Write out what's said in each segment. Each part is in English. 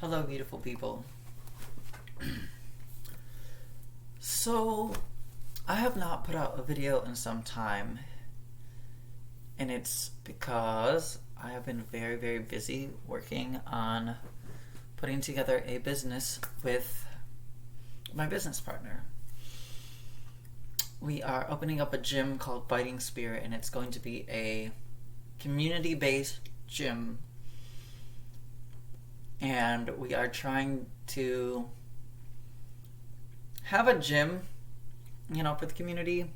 Hello, beautiful people. So, I have not put out a video in some time, and it's because I have been very, very busy working on putting together a business with my business partner. We are opening up a gym called Biting Spirit, and it's going to be a community-based gym. And we are trying to have a gym, for the community,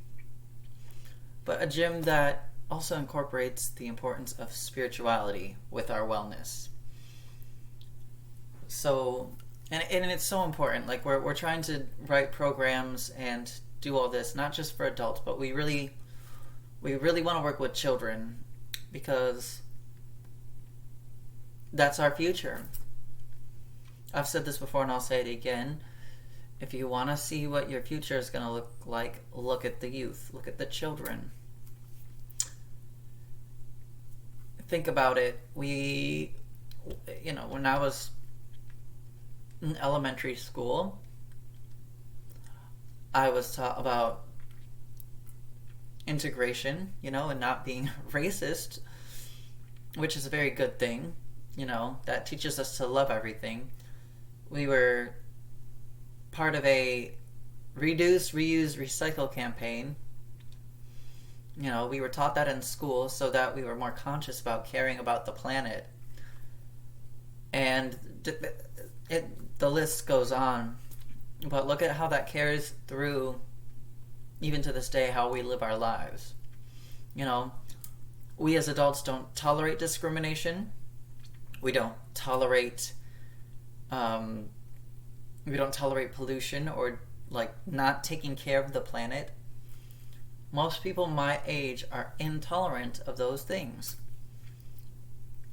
but a gym that also incorporates the importance of spirituality with our wellness. So, and it's so important. Like we're trying to write programs and do all this, not just for adults, but we really want to work with children because that's our future. I've said this before and I'll say it again. If you want to see what your future is going to look like, look at the youth. Look at the children. Think about it. When I was in elementary school, I was taught about integration, and not being racist, which is a very good thing. That teaches us to love everything. We were part of a reduce, reuse, recycle campaign. We were taught that in school so that we were more conscious about caring about the planet. And the list goes on. But look at how that carries through, even to this day, how we live our lives. We as adults don't tolerate discrimination. We don't tolerate pollution or not taking care of the planet. Most people my age are intolerant of those things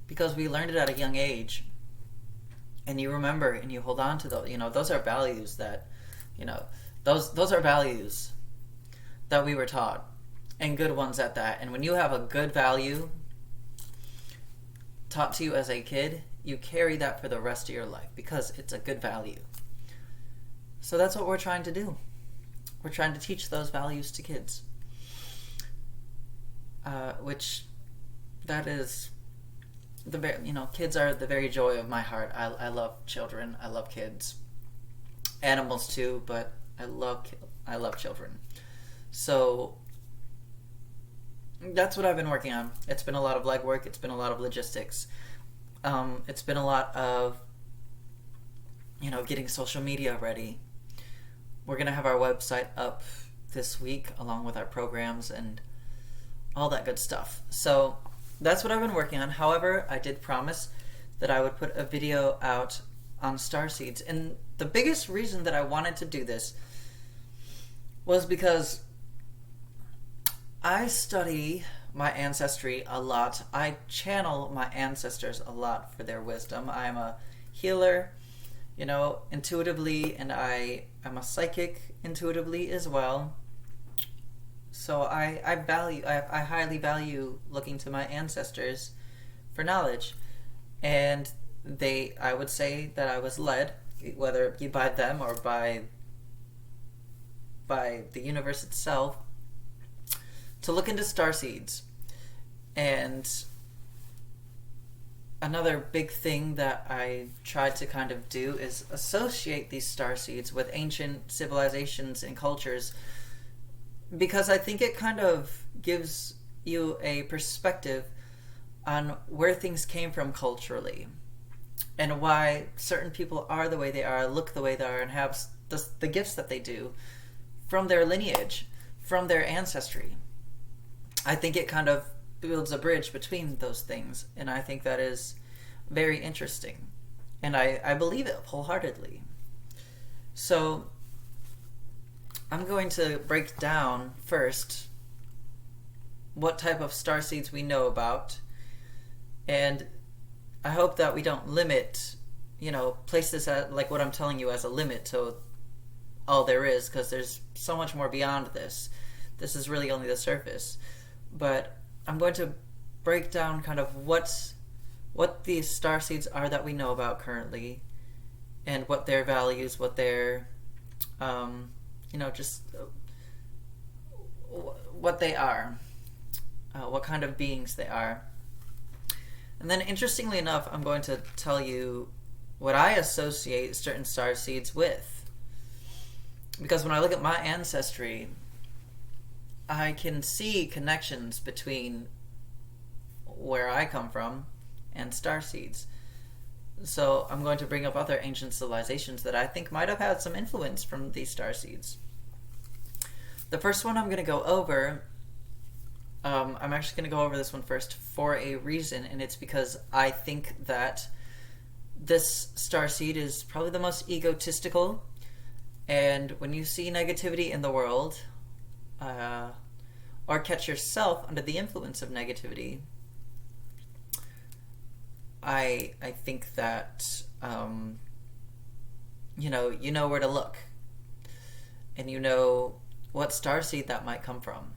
because we learned it at a young age, and you remember and you hold on to those. Those are values that those are values that we were taught, and good ones at that. And when you have a good value taught to you as a kid, you carry that for the rest of your life because it's a good value. So that's what we're trying to do. We're trying to teach those values to kids. Which that is kids are the very joy of my heart. I love children. I love kids. Animals too, but I love children. So that's what I've been working on. It's been a lot of legwork. It's been a lot of logistics. It's been a lot of, getting social media ready. We're going to have our website up this week along with our programs and all that good stuff. So that's what I've been working on. However, I did promise that I would put a video out on Starseeds. And the biggest reason that I wanted to do this was because I study my ancestry a lot. I channel my ancestors a lot for their wisdom. I'm a healer, intuitively, and I'm a psychic intuitively as well. So I highly value looking to my ancestors for knowledge. And I would say that I was led, whether it be by them or by the universe itself, to look into starseeds. And another big thing that I tried to kind of do is associate these starseeds with ancient civilizations and cultures, because I think it kind of gives you a perspective on where things came from culturally and why certain people are the way they are, look the way they are, and have the gifts that they do from their lineage, from their ancestry. I think it kind of builds a bridge between those things, and I think that is very interesting, and I believe it wholeheartedly. So I'm going to break down first what type of starseeds we know about, and I hope that we don't limit, place this at, like what I'm telling you, as a limit to all there is, because there's so much more beyond this. This is really only the surface. But I'm going to break down kind of what these starseeds are that we know about currently, and what their values, what their, just what they are, what kind of beings they are. And then, interestingly enough, I'm going to tell you what I associate certain starseeds with. Because when I look at my ancestry, I can see connections between where I come from and starseeds. So I'm going to bring up other ancient civilizations that I think might have had some influence from these starseeds. The first one I'm going to go over, I'm actually going to go over this one first for a reason, and it's because I think that this starseed is probably the most egotistical, and when you see negativity in the world, or catch yourself under the influence of negativity, I think that you know where to look, and you know what starseed that might come from,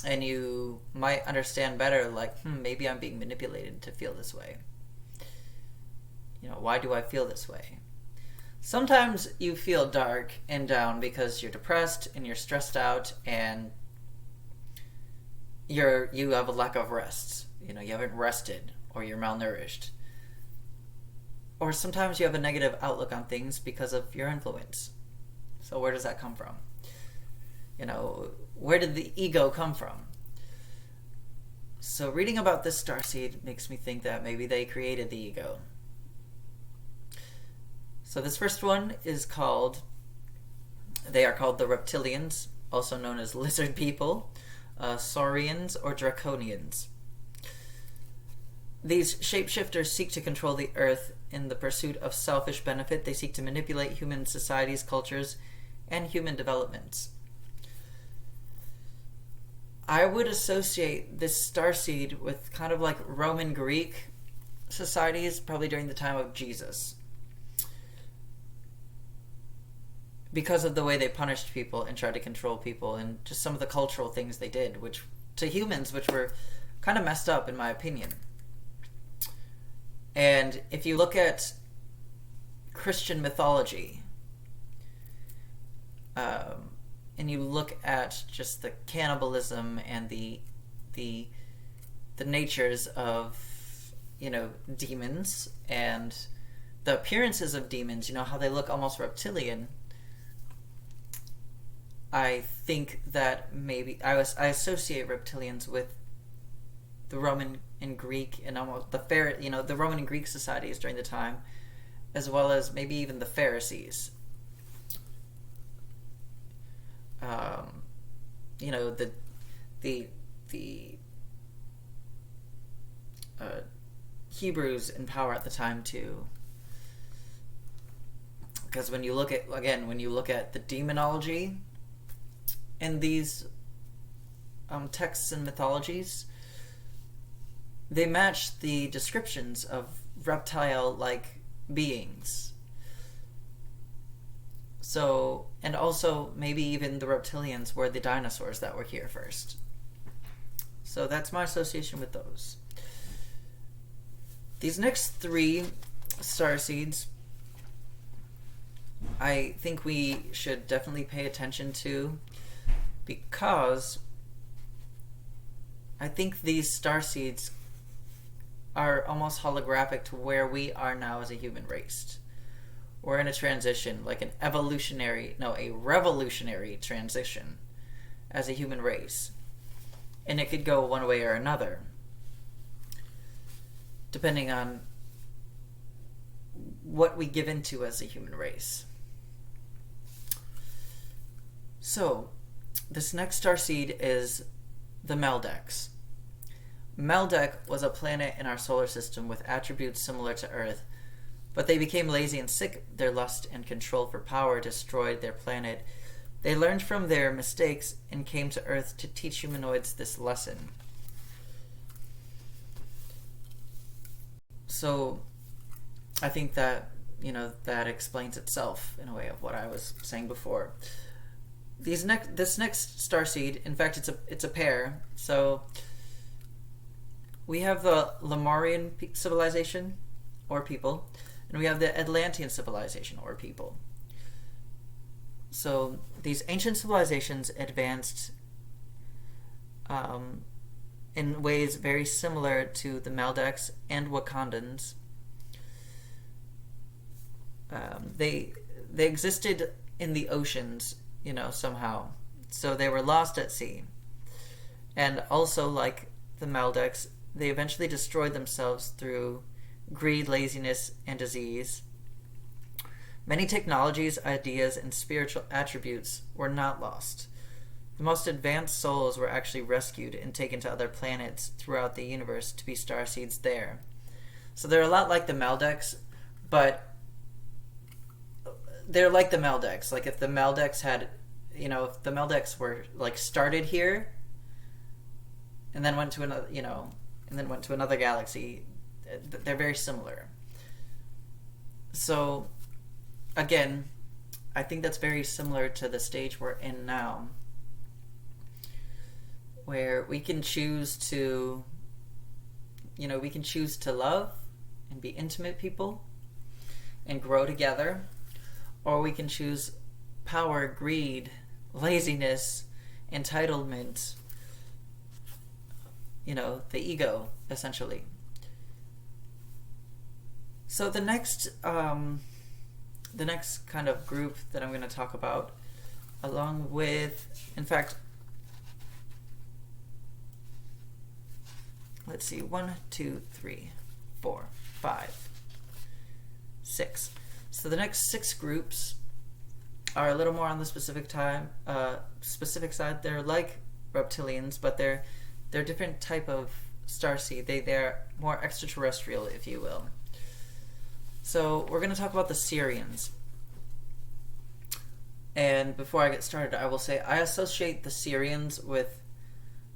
and you might understand better, like, maybe I'm being manipulated to feel this way. Why do I feel this way? Sometimes you feel dark and down because you're depressed and you're stressed out and you have a lack of rest. You haven't rested, or you're malnourished. Or sometimes you have a negative outlook on things because of your influence. So where does that come from? Where did the ego come from? So reading about this starseed makes me think that maybe they created the ego. So this first one they are called the reptilians, also known as lizard people, saurians, or draconians. These shapeshifters seek to control the earth in the pursuit of selfish benefit. They seek to manipulate human societies, cultures, and human developments. I would associate this starseed with kind of like Roman Greek societies, probably during the time of Jesus, because of the way they punished people and tried to control people, and just some of the cultural things they did, which to humans, which were kind of messed up in my opinion. And if you look at Christian mythology, and you look at just the cannibalism and the natures of demons and the appearances of demons, how they look almost reptilian, I think that maybe I associate reptilians with the Roman and Greek and almost the Roman and Greek societies during the time, as well as maybe even the Pharisees. The Hebrews in power at the time too. Because when you look at the demonology in these texts and mythologies, they match the descriptions of reptile-like beings. So, and also maybe even the reptilians were the dinosaurs that were here first. So that's my association with those. These next three starseeds, I think we should definitely pay attention to, because I think these starseeds are almost holographic to where we are now as a human race. We're in a transition, like a revolutionary transition as a human race. And it could go one way or another, depending on what we give into as a human race. So, this next starseed is the Meldex. Meldek was a planet in our solar system with attributes similar to Earth, but they became lazy and sick. Their lust and control for power destroyed their planet. They learned from their mistakes and came to Earth to teach humanoids this lesson. So, I think that, that explains itself in a way of what I was saying before. This next starseed, in fact, it's a pair. So, we have the Lemurian civilization, or people, and we have the Atlantean civilization or people. So these ancient civilizations advanced in ways very similar to the Maldeks and Wakandans. They existed in the oceans, somehow. So they were lost at sea. And also, like the Maldeks, they eventually destroyed themselves through greed, laziness, and disease. Many technologies, ideas, and spiritual attributes were not lost. The most advanced souls were actually rescued and taken to other planets throughout the universe to be starseeds there. So they're a lot like the Maldeks, but they're like the Maldeks. Like if the Maldeks had, if the Maldeks were like started here and then went to another galaxy, they're very similar. So again, I think that's very similar to the stage we're in now, where we can choose to love and be intimate people and grow together, or we can choose power, greed, laziness, entitlement, the ego, essentially. So the next kind of group that I'm going to talk about, along with, in fact, let's see, 1, 2, 3, 4, 5, 6. So the next 6 groups are a little more on the specific side. They're like reptilians, but they're a different type of starseed. They're more extraterrestrial, if you will. So we're going to talk about the Syrians. And before I get started, I will say I associate the Syrians with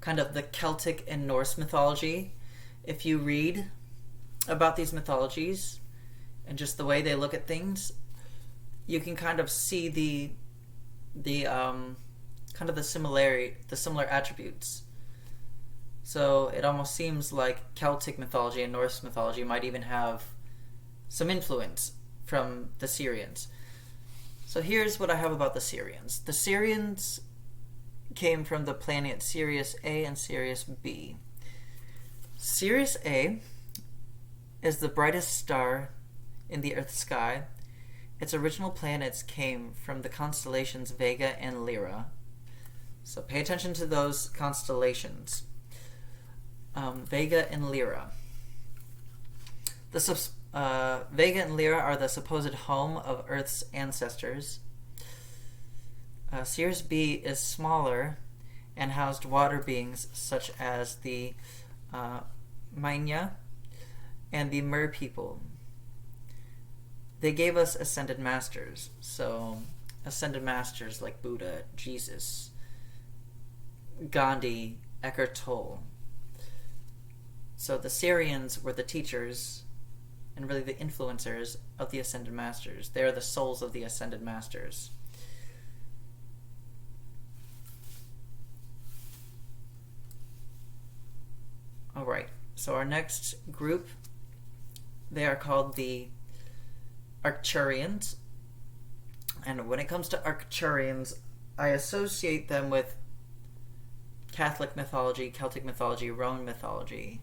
kind of the Celtic and Norse mythology. If you read about these mythologies and just the way they look at things, you can kind of see the similar attributes. So it almost seems like Celtic mythology and Norse mythology might even have some influence from the Syrians. So here's what I have about the Syrians. The Syrians came from the planet Sirius A and Sirius B. Sirius A is the brightest star in the Earth's sky. Its original planets came from the constellations Vega and Lyra. So pay attention to those constellations. Vega and Lyra. Vega and Lyra are the supposed home of Earth's ancestors. Sirius B is smaller and housed water beings such as the Manya and the Mer people. They gave us ascended masters. So ascended masters like Buddha, Jesus, Gandhi, Eckhart Tolle. So the Syrians were the teachers and really the influencers of the ascended masters. They are the souls of the ascended masters. Alright, so our next group, they are called the Arcturians. And when it comes to Arcturians, I associate them with Catholic mythology, Celtic mythology, Roman mythology.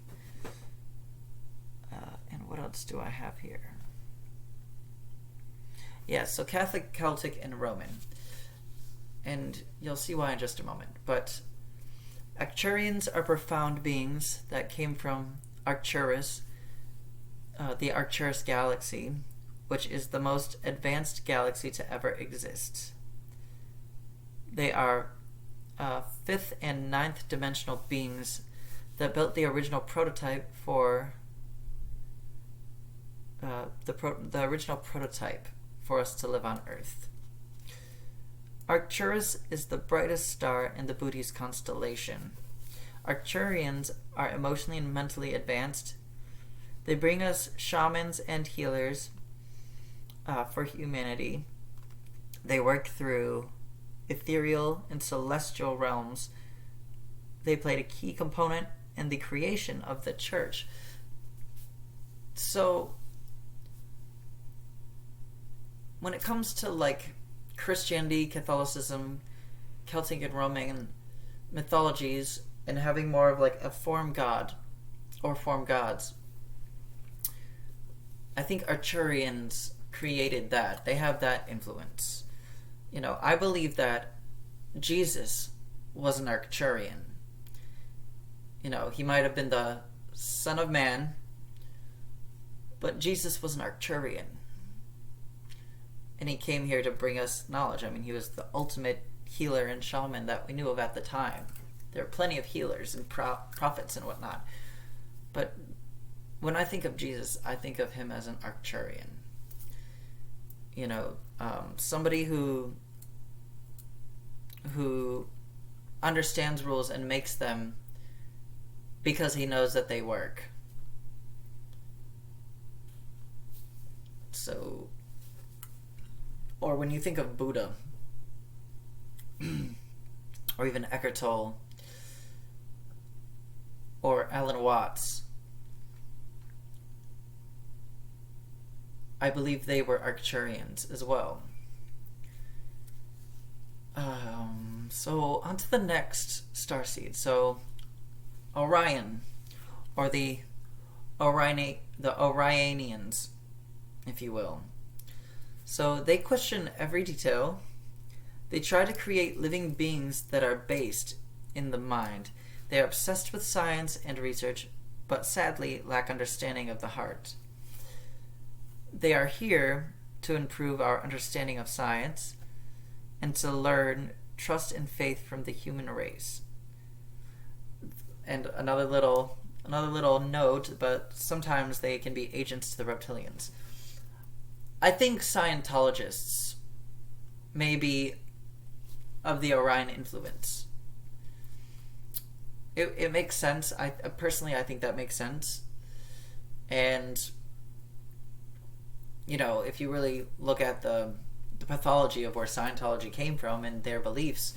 And what else do I have here? Yeah, so Catholic, Celtic, and Roman. And you'll see why in just a moment. But Arcturians are profound beings that came from Arcturus, the Arcturus galaxy, which is the most advanced galaxy to ever exist. They are 5th and 9th dimensional beings that built the original prototype for the original prototype for us to live on Earth. Arcturus is the brightest star in the Buddhist constellation. Arcturians are emotionally and mentally advanced. They bring us shamans and healers for humanity. They work through ethereal and celestial realms. They played a key component in the creation of the church. So when it comes to like Christianity, Catholicism, Celtic and Roman mythologies, and having more of like a form god or form gods, I think Arcturians created that. They have that influence. I believe that Jesus was an Arcturian. He might have been the Son of Man, but Jesus was an Arcturian. And he came here to bring us knowledge. I mean, he was the ultimate healer and shaman that we knew of at the time. There are plenty of healers and prophets and whatnot. But when I think of Jesus, I think of him as an Arcturian. Somebody who understands rules and makes them because he knows that they work. So, or when you think of Buddha, or even Eckhart Tolle, or Alan Watts, I believe they were Arcturians as well. So on to the next starseed. So Orion, or the Orionians, if you will. So they question every detail. They try to create living beings that are based in the mind. They are obsessed with science and research, but sadly lack understanding of the heart. They are here to improve our understanding of science and to learn trust and faith from the human race. And another little note, but sometimes they can be agents to the reptilians. I think Scientologists may be of the Orion influence. It makes sense. I think that makes sense. And if you really look at the pathology of where Scientology came from and their beliefs,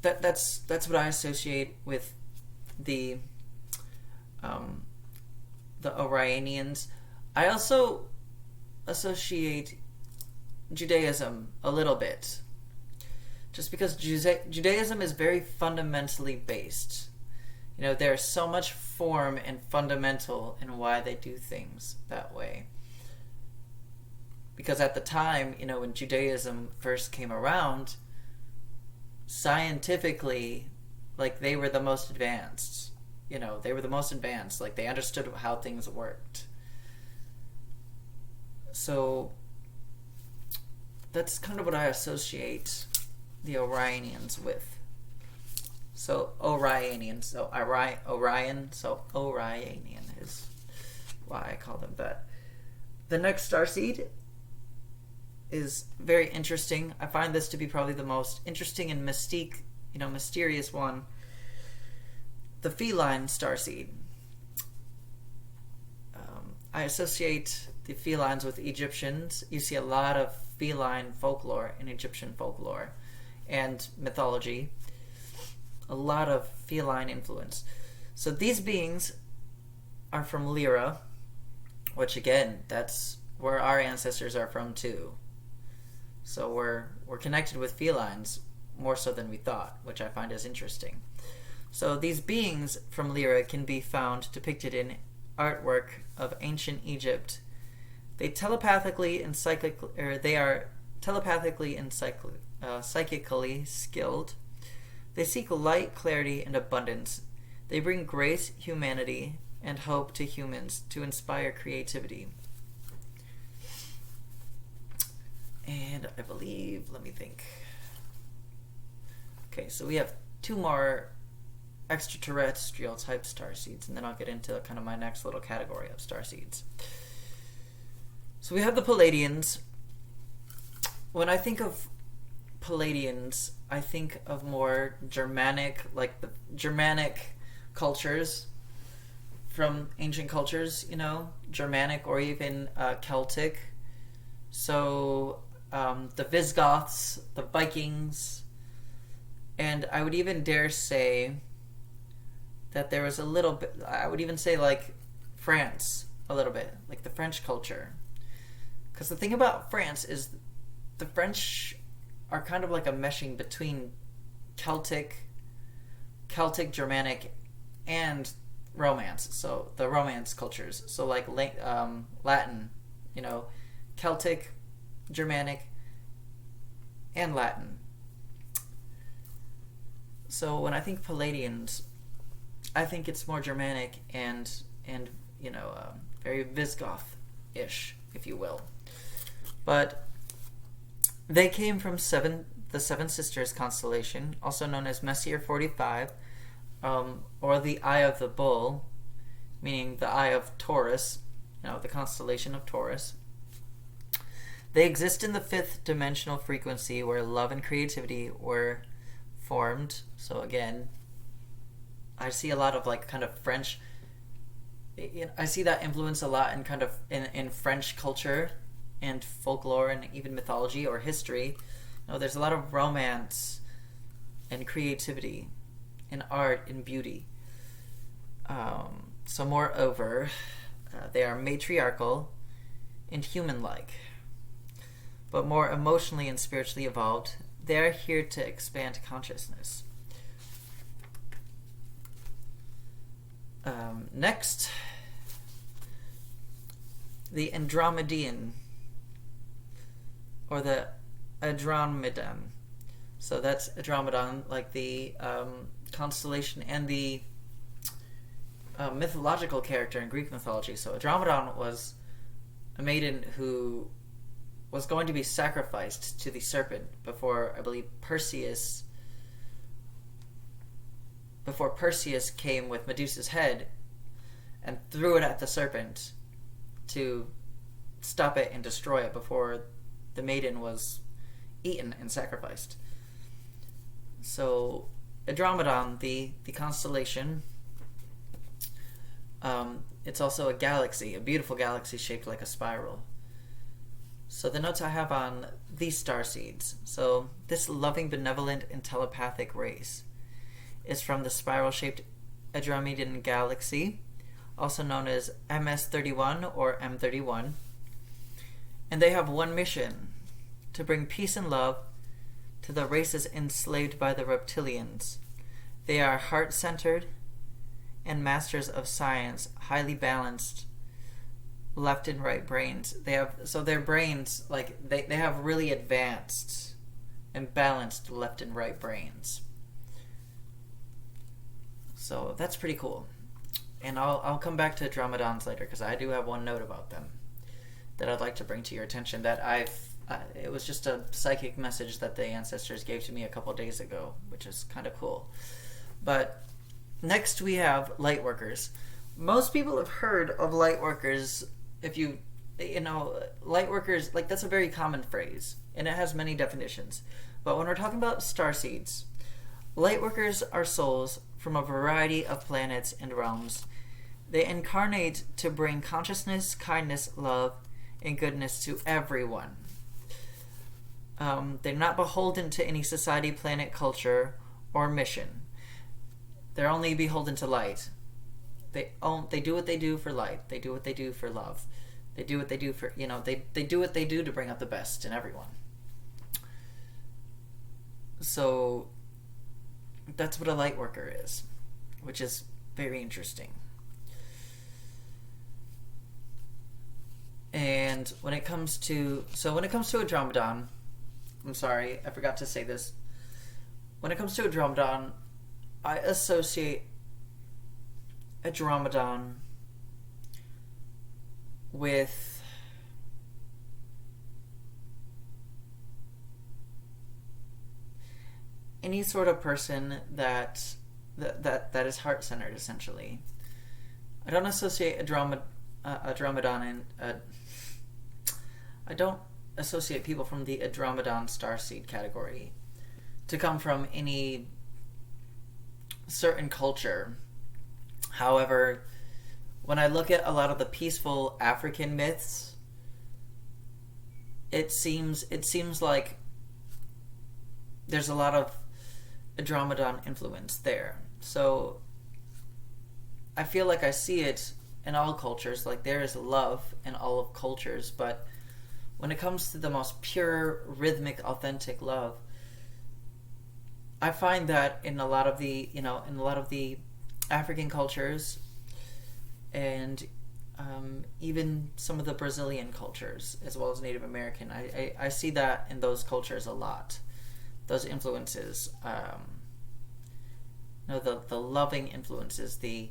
that's what I associate with the Orionians. I also associate Judaism a little bit, just because Judaism is very fundamentally based. There's so much form and fundamental in why they do things that way. Because at the time, when Judaism first came around, scientifically, like, they were the most advanced. They were the most advanced. Like, they understood how things worked. So that's kind of what I associate the Orionians with. So Orionian. So Orion. So Orionian is why I call them that. The next starseed is very interesting. I find this to be probably the most interesting and mysterious one. The feline starseed. I associate the felines with Egyptians. You see a lot of feline folklore in Egyptian folklore and mythology. A lot of feline influence. So these beings are from Lyra, which again, that's where our ancestors are from too. So we're connected with felines more so than we thought, which I find is interesting. So these beings from Lyra can be found depicted in artwork of ancient Egypt. They are telepathically and psychically skilled. They seek light, clarity, and abundance. They bring grace, humanity, and hope to humans to inspire creativity. And I believe, let me think. Okay, so we have two more extraterrestrial type starseeds, and then I'll get into kind of my next little category of starseeds. So we have the Palladians. When I think of Palladians, I think of more Germanic, like the Germanic cultures from ancient cultures, Germanic or even Celtic. So the Visigoths, the Vikings, and I would even dare say that there was a little bit, I would even say like France a little bit, like the French culture. Because the thing about France is the French are kind of like a meshing between Celtic, Germanic, and Romance. So the Romance cultures. So like Latin, Celtic, Germanic, and Latin. So when I think Palladians, I think it's more Germanic and very Visigoth-ish, if you will. But they came from the Seven Sisters constellation, also known as Messier 45, or the Eye of the Bull, meaning the Eye of Taurus, the constellation of Taurus. They exist in the fifth dimensional frequency where love and creativity were formed. So again, I see a lot of like kind of French. I see that influence a lot in kind of in French culture and folklore and even mythology or history. There's a lot of romance and creativity in art and beauty. So moreover, they are matriarchal and human-like, but more emotionally and spiritually evolved. They are here to expand consciousness. Next, the Andromedan, or the Andromedan. So that's Andromedan, like the constellation and the mythological character in Greek mythology. So Andromedan was a maiden who was going to be sacrificed to the serpent before, I believe, Perseus came with Medusa's head and threw it at the serpent to stop it and destroy it before the maiden was eaten and sacrificed. So Andromedan, the constellation, it's also a galaxy, a beautiful galaxy shaped like a spiral. So the notes I have on these starseeds. So this loving, benevolent, and telepathic race is from the spiral-shaped Andromedan galaxy, also known as MS-31 or M31. And they have one mission: to bring peace and love to the races enslaved by the reptilians. They are heart-centered and masters of science, highly balanced left and right brains. Their brains, like they have really advanced and balanced left and right brains. So that's pretty cool. And I'll come back to Andromedans later, because I do have one note about them that I'd like to bring to your attention. That it was just a psychic message that the ancestors gave to me a couple days ago, which is kind of cool. But next we have light workers. Most people have heard of light workers. If light workers, like, that's a very common phrase, and it has many definitions. But when we're talking about starseeds, light workers are souls from a variety of planets and realms. They incarnate to bring consciousness, kindness, love, and goodness to everyone. They're not beholden to any society, planet, culture, or mission. They're only beholden to light. They do what they do for light. They do what they do for love. They do what they do for, they do what they do to bring out the best in everyone. So that's what a light worker is, which is very interesting. And when it comes to Andromedan, I'm sorry, I forgot to say this. When it comes to Andromedan, I associate Andromedan with any sort of person that is heart-centered, essentially. I don't associate Andromedan I don't associate people from the Andromedan starseed category to come from any certain culture. However, when I look at a lot of the peaceful African myths, it seems like there's a lot of Andromedan influence there. So I feel like I see it in all cultures. Like, there is love in all of cultures, but when it comes to the most pure, rhythmic, authentic love, I find that in a lot of the African cultures, and even some of the Brazilian cultures, as well as Native American, I see that in those cultures a lot. Those influences, the loving influences, the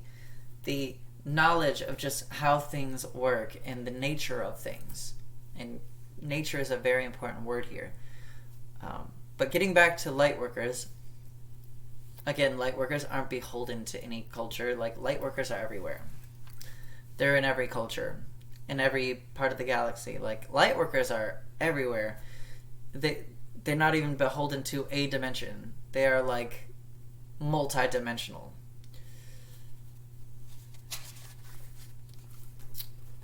knowledge of just how things work and the nature of things. And nature is a very important word here. But getting back to light workers, again, light workers aren't beholden to any culture. Like, light workers are everywhere. They're in every culture, in every part of the galaxy. Like, light workers are everywhere. They're not even beholden to a dimension. They are, like, multi-dimensional.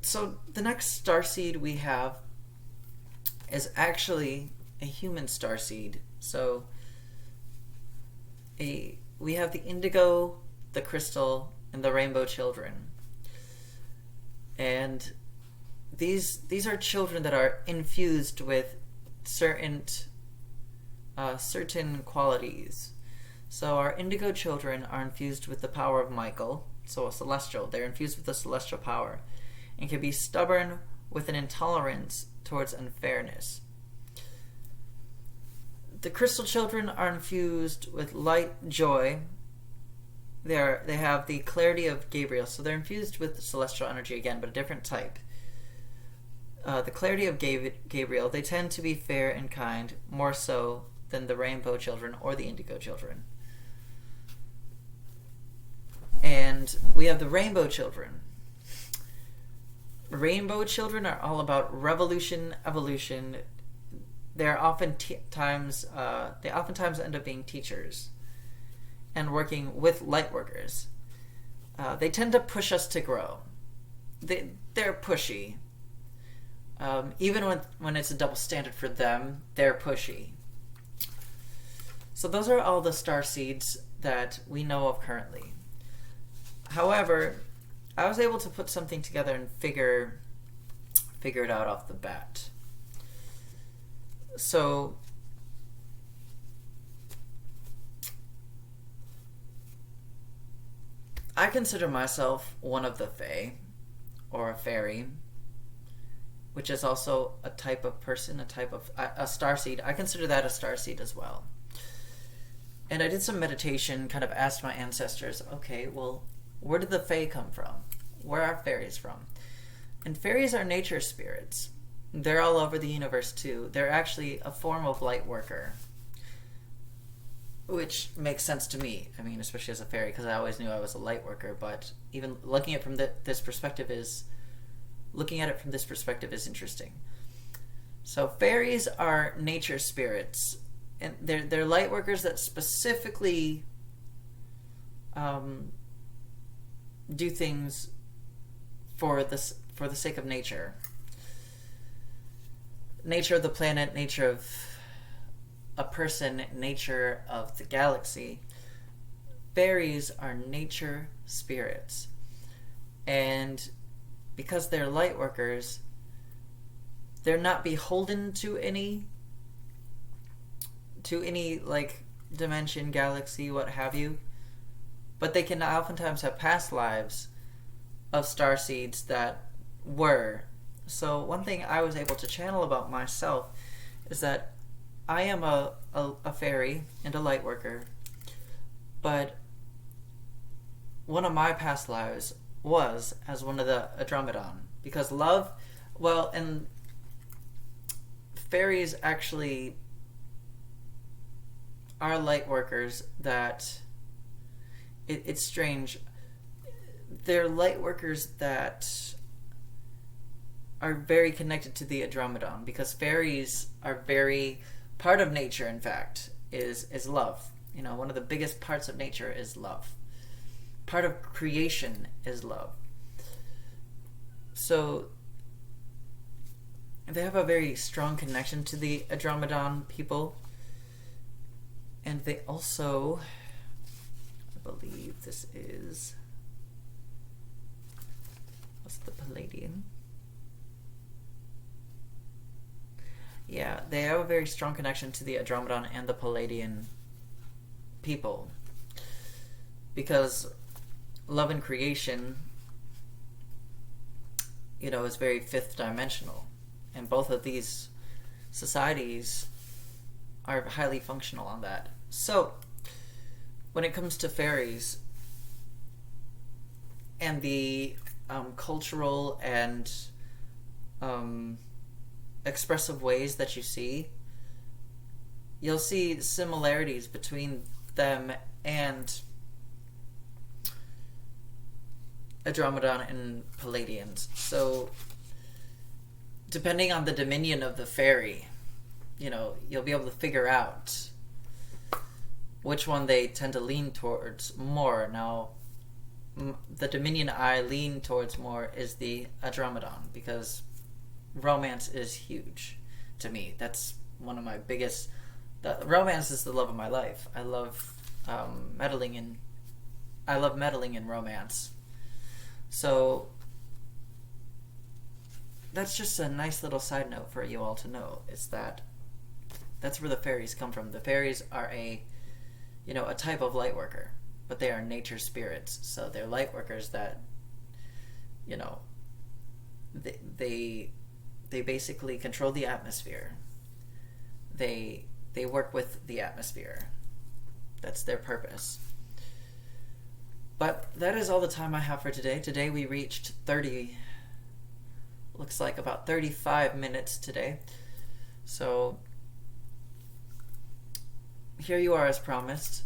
So the next starseed we have is actually a human starseed. So we have the indigo, the crystal, and the rainbow children. And these are children that are infused with certain qualities. So our indigo children are infused with the power of Michael, so a celestial. They're infused with the celestial power, and can be stubborn with an intolerance towards unfairness. The crystal children are infused with light joy. They have the clarity of Gabriel, so they're infused with celestial energy again, but a different type. The clarity of Gabriel, they tend to be fair and kind, more so than the rainbow children or the indigo children. And we have the rainbow children. Rainbow children are all about revolution, evolution. They oftentimes end up being teachers and working with light workers. They tend to push us to grow. They're pushy. Even when it's a double standard for them, they're pushy. So those are all the starseeds that we know of currently. However, I was able to put something together and figure it out off the bat. So I consider myself one of the Fae, or a fairy, which is also a type of person, a starseed. I consider that a starseed as well. And I did some meditation, kind of asked my ancestors, okay, well, where did the Fae come from? Where are fairies from? And fairies are nature spirits. They're all over the universe too. They're actually a form of light worker, which makes sense to me. I mean, especially as a fairy, because I always knew I was a light worker. But even looking at it from this perspective is interesting. So fairies are nature spirits, and they're light workers that specifically do things for the sake of nature. Nature of the planet, nature of a person, nature of the galaxy. Fairies are nature spirits. And because they're light workers, they're not beholden to any like dimension, galaxy, what have you. But they can oftentimes have past lives of starseeds that were. So one thing I was able to channel about myself is that I am a fairy and a light worker, but one of my past lives was as one of the Andromedon, because love, well, and fairies actually are light workers that it's strange. They're light workers that are very connected to the Andromedon, because fairies are very part of nature. In fact, is love. You know, one of the biggest parts of nature is love. Part of creation is love. So they have a very strong connection to the Andromedon people, and they also, I believe this is, what's the Palladian? Yeah, they have a very strong connection to the Andromedan and the Palladian people. Because love and creation, is very fifth dimensional. And both of these societies are highly functional on that. So, when it comes to fairies and the cultural and expressive ways that you see, you'll see similarities between them and Andromedan and Palladians. So, depending on the dominion of the fairy, you'll be able to figure out which one they tend to lean towards more. Now, the dominion I lean towards more is the Andromedan, because romance is huge to me. That's one of my biggest... romance is the love of my life. I love meddling in romance. So that's just a nice little side note for you all to know, is that that's where the fairies come from. The fairies are a type of light worker, but they are nature spirits. So they're light workers that they basically control the atmosphere. They work with the atmosphere. That's their purpose. But that is all the time I have for today. Today we reached looks like about 35 minutes today. So here you are as promised.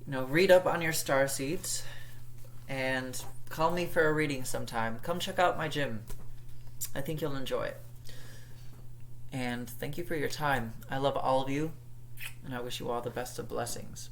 Read up on your star seeds and call me for a reading sometime. Come check out my gym. I think you'll enjoy it. And thank you for your time. I love all of you, and I wish you all the best of blessings.